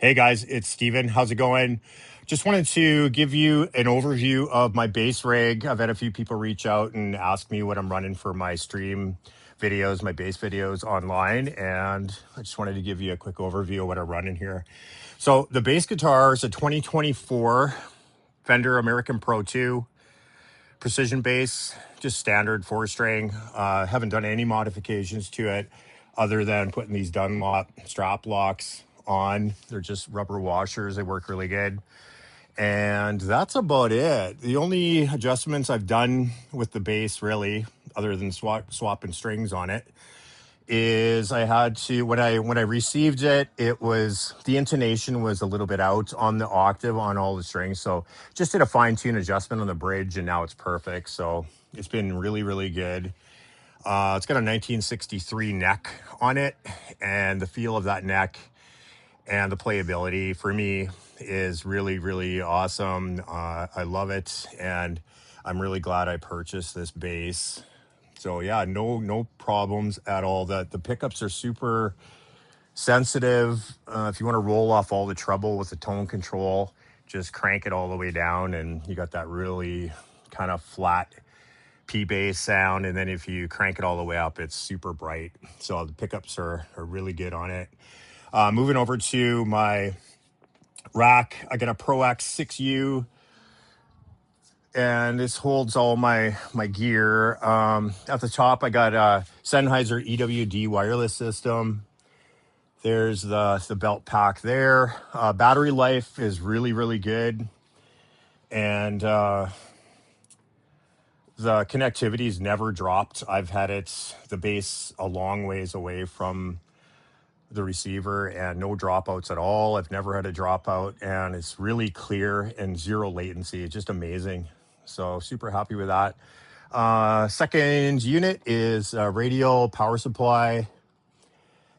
Hey guys, it's Steven. How's it going? Just wanted to give you an overview of my bass rig. I've had a few people reach out and ask me what I'm running for my stream videos, my bass videos online, and I just wanted to give you a quick overview of what I'm running here. So the bass guitar is a 2024 Fender American Pro 2 precision bass, just standard 4-string. Haven't done any modifications to it other than putting these Dunlop strap locks on. They're just rubber washers. They work really good. And that's about it. The only adjustments I've done with the bass, really, other than swapping strings on it, is I had to when I received it, it was the intonation was a little bit out on the octave on all the strings. So just did a fine-tune adjustment on the bridge and now it's perfect. So it's been really good. It's got a 1963 neck on it, and the feel of that neck and the playability for me is really awesome. I love it, and I'm really glad I purchased this bass. So yeah, no problems at all. The pickups are super sensitive. If you want to roll off all the treble with the tone control, just crank it all the way down and you got that really kind of flat P bass sound. And then if you crank it all the way up, it's super bright. So the pickups are really good on it. Moving over to my rack, I got a Pro X 6U, and this holds all my gear. At the top, I got a Sennheiser EWD wireless system. There's the belt pack there. Battery life is really good, and the connectivity's never dropped. I've had the bass a long ways away from the receiver and no dropouts at all. I've never had a dropout, and it's really clear and zero latency. It's just amazing. So super happy with that. Second unit is a radial power supply.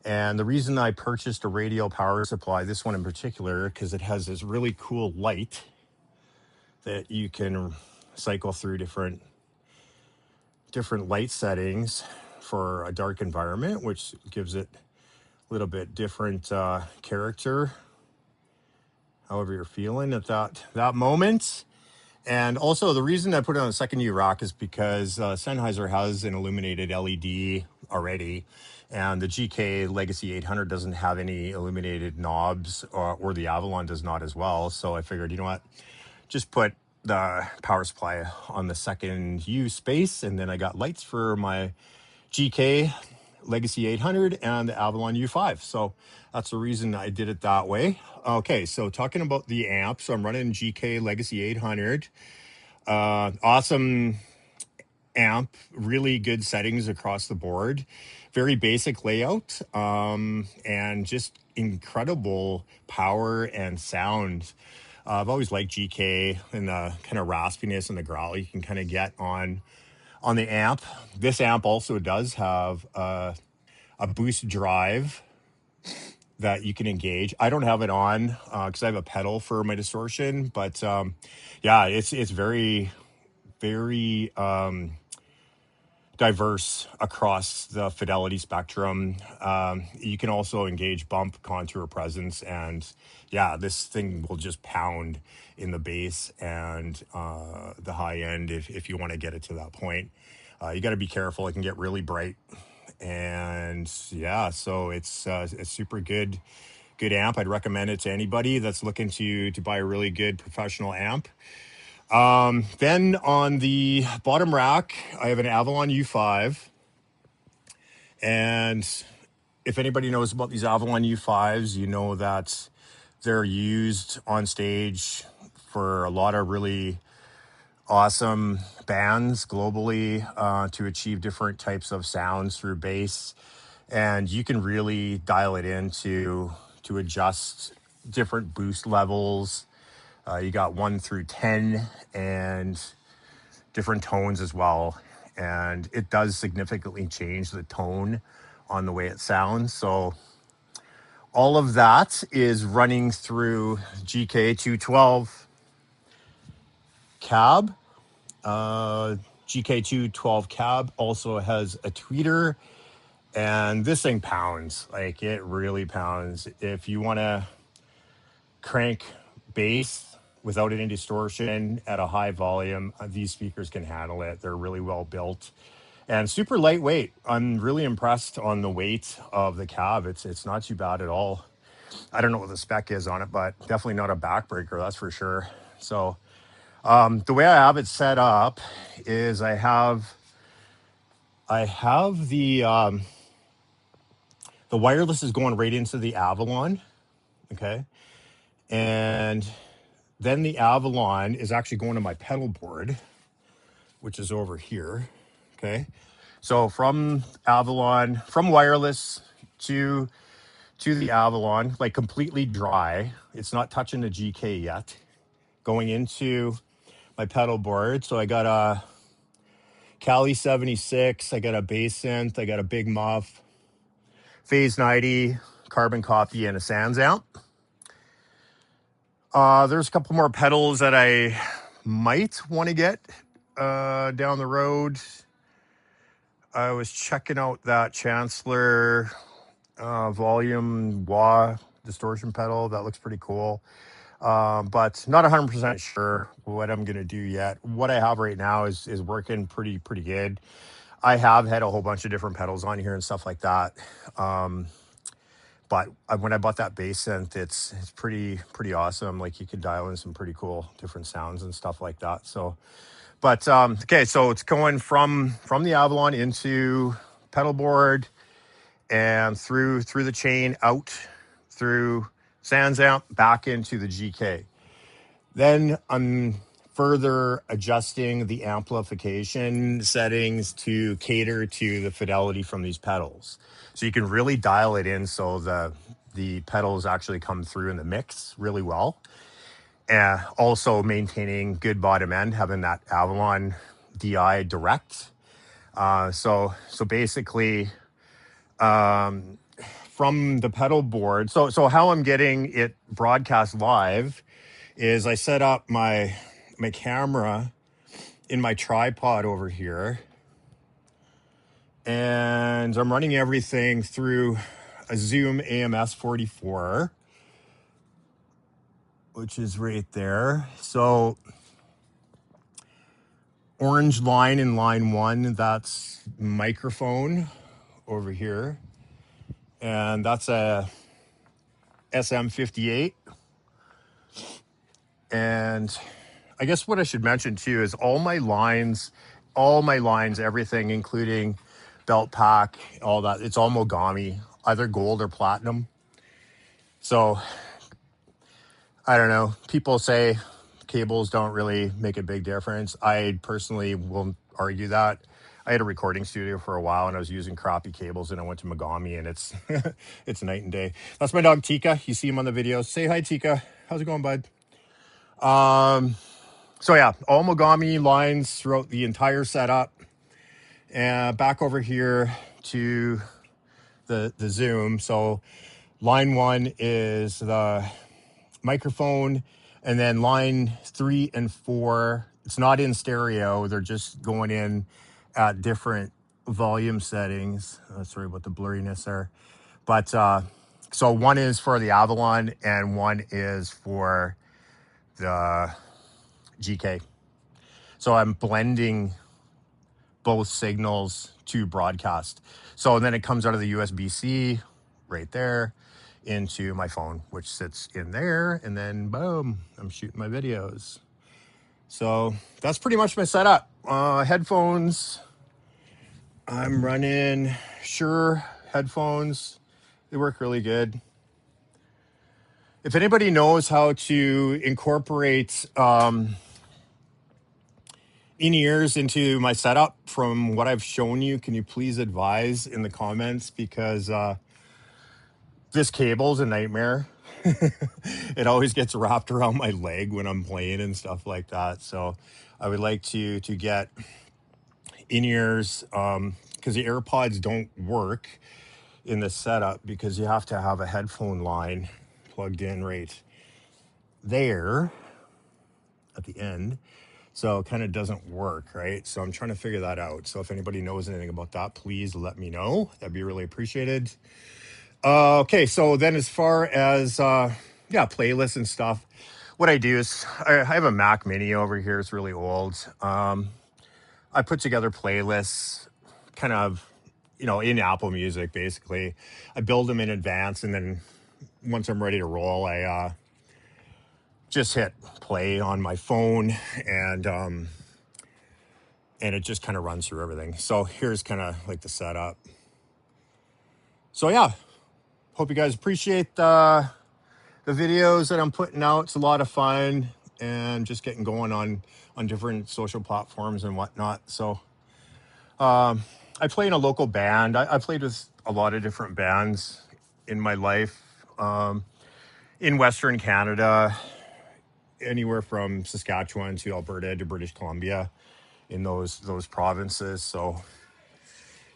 And the reason I purchased a radial power supply, this one in particular, because it has this really cool light that you can cycle through different light settings for a dark environment, which gives it a little bit different character, however you're feeling at that moment. And also the reason I put it on a second U rack is because Sennheiser has an illuminated LED already, and the GK Legacy 800 doesn't have any illuminated knobs, or the Avalon does not as well. So I figured, you know what, just put the power supply on the second U space, and then I got lights for my GK Legacy 800 and the Avalon U5. So that's the reason I did it that way. Okay, so talking about the amp, so I'm running GK Legacy 800. Awesome amp, really good settings across the board, very basic layout, and just incredible power and sound. I've always liked GK and the kind of raspiness and the growl you can kind of get on the amp. This amp also does have a boost drive that you can engage. I don't have it on because I have a pedal for my distortion, but yeah, it's very diverse across the fidelity spectrum. You can also engage bump, contour, presence, and yeah, this thing will just pound in the bass and the high end if you want to get it to that point. You got to be careful. It can get really bright. And yeah, so it's a super good amp. I'd recommend it to anybody that's looking to buy a really good professional amp. Then on the bottom rack, I have an Avalon U5. And if anybody knows about these Avalon U5s, you know that they're used on stage for a lot of really awesome bands globally to achieve different types of sounds through bass. And you can really dial it in to adjust different boost levels. You got 1 through 10 and different tones as well. And it does significantly change the tone on the way it sounds. So all of that is running through GK 212 cab. GK 212 cab also has a tweeter, and this thing pounds. Like, it really pounds. If you want to crank bass without any distortion at a high volume. These speakers can handle it. They're really well built and super lightweight. I'm really impressed on the weight of the cab. It's not too bad at all. I don't know what the spec is on it, but definitely not a backbreaker, that's for sure. So the way I have it set up is I have the wireless is going right into the Avalon, okay, and then the Avalon is actually going to my pedal board, which is over here, okay. So from Avalon, from wireless to the Avalon, like completely dry. It's not touching the GK yet. Going into my pedal board. So I got a Cali 76, I got a bass synth, I got a big muff, Phase 90, carbon copy, and a Sans amp. There's a couple more pedals that I might want to get down the road. I was checking out that Chancellor volume wah distortion pedal. That looks pretty cool. But not 100% sure what I'm going to do yet. What I have right now is working pretty good. I have had a whole bunch of different pedals on here and stuff like that. But when I bought that bass synth, it's pretty awesome. Like you can dial in some pretty cool different sounds and stuff like that. So, but okay, so it's going from the Avalon into pedal board and through the chain out through Sans amp back into the GK. Then I'm further adjusting the amplification settings to cater to the fidelity from these pedals. So you can really dial it in so the pedals actually come through in the mix really well. And also maintaining good bottom end, having that Avalon DI direct. So basically, from the pedal board, so how I'm getting it broadcast live is I set up my camera in my tripod over here, and I'm running everything through a Zoom AMS 44, which is right there. So orange line in line 1, that's microphone over here, and that's a SM58. And I guess what I should mention too is all my lines, everything, including belt pack, all that, it's all Mogami, either gold or platinum. So I don't know. People say cables don't really make a big difference. I personally will argue that. I had a recording studio for a while and I was using crappy cables, and I went to Mogami, and it's it's night and day. That's my dog Tika. You see him on the videos. Say hi, Tika. How's it going, bud? So yeah, all Mogami lines throughout the entire setup. And back over here to the Zoom. So line 1 is the microphone, and then line 3 and 4, it's not in stereo. They're just going in at different volume settings. Sorry about the blurriness there. But so one is for the Avalon and one is for the GK. So I'm blending both signals to broadcast. So then it comes out of the USB-C right there into my phone, which sits in there, and then boom, I'm shooting my videos. So that's pretty much my setup. Headphones, I'm running Shure headphones. They work really good. If anybody knows how to incorporate in-ears into my setup from what I've shown you, can you please advise in the comments? Because this cable is a nightmare. It always gets wrapped around my leg when I'm playing and stuff like that. So I would like to get in-ears, because the AirPods don't work in this setup because you have to have a headphone line plugged in right there at the end. So it kind of doesn't work, right? So I'm trying to figure that out. So if anybody knows anything about that, please let me know. That'd be really appreciated. Okay, so then as far as yeah, playlists and stuff. What I do is I have a Mac Mini over here. It's really old. I put together playlists, kind of, in Apple Music. Basically, I build them in advance, and then once I'm ready to roll, I just hit play on my phone, and it just kind of runs through everything. So here's kind of like the setup. So yeah, hope you guys appreciate the videos that I'm putting out. It's a lot of fun and just getting going on different social platforms and whatnot. So I play in a local band. I played with a lot of different bands in my life, in Western Canada, anywhere from Saskatchewan to Alberta to British Columbia, in those provinces. So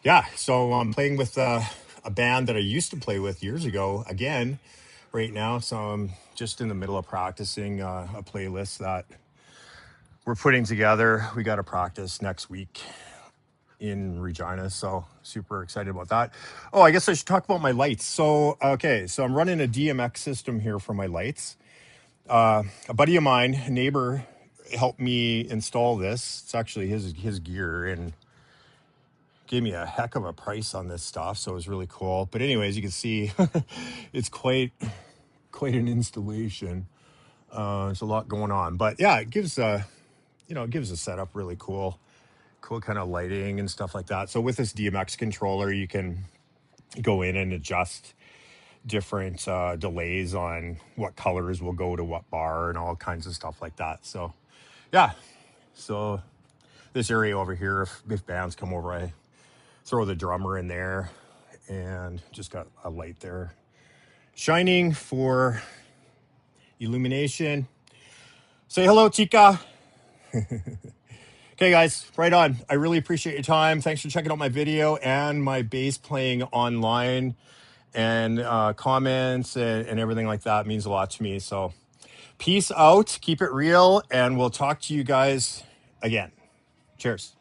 yeah, so I'm playing with a band that I used to play with years ago again right now. So I'm just in the middle of practicing a playlist that we're putting together. We got to practice next week in Regina, so super excited about that. Oh, I guess I should talk about my lights. So okay, so I'm running a DMX system here for my lights. A buddy of mine, a neighbor, helped me install this. It's actually his gear, and gave me a heck of a price on this stuff, so it was really cool. But anyways, you can see it's quite an installation. There's a lot going on, but yeah, it gives it gives the setup really cool kind of lighting and stuff like that. So with this DMX controller, you can go in and adjust different delays on what colors will go to what bar and all kinds of stuff like that. So yeah, so this area over here, if bands come over, I throw the drummer in there and just got a light there shining for illumination. Say hello, Chica. Okay, guys, right on. I really appreciate your time. Thanks for checking out my video and my bass playing online, and comments and everything like that means a lot to me. So peace out, keep it real, and we'll talk to you guys again. Cheers.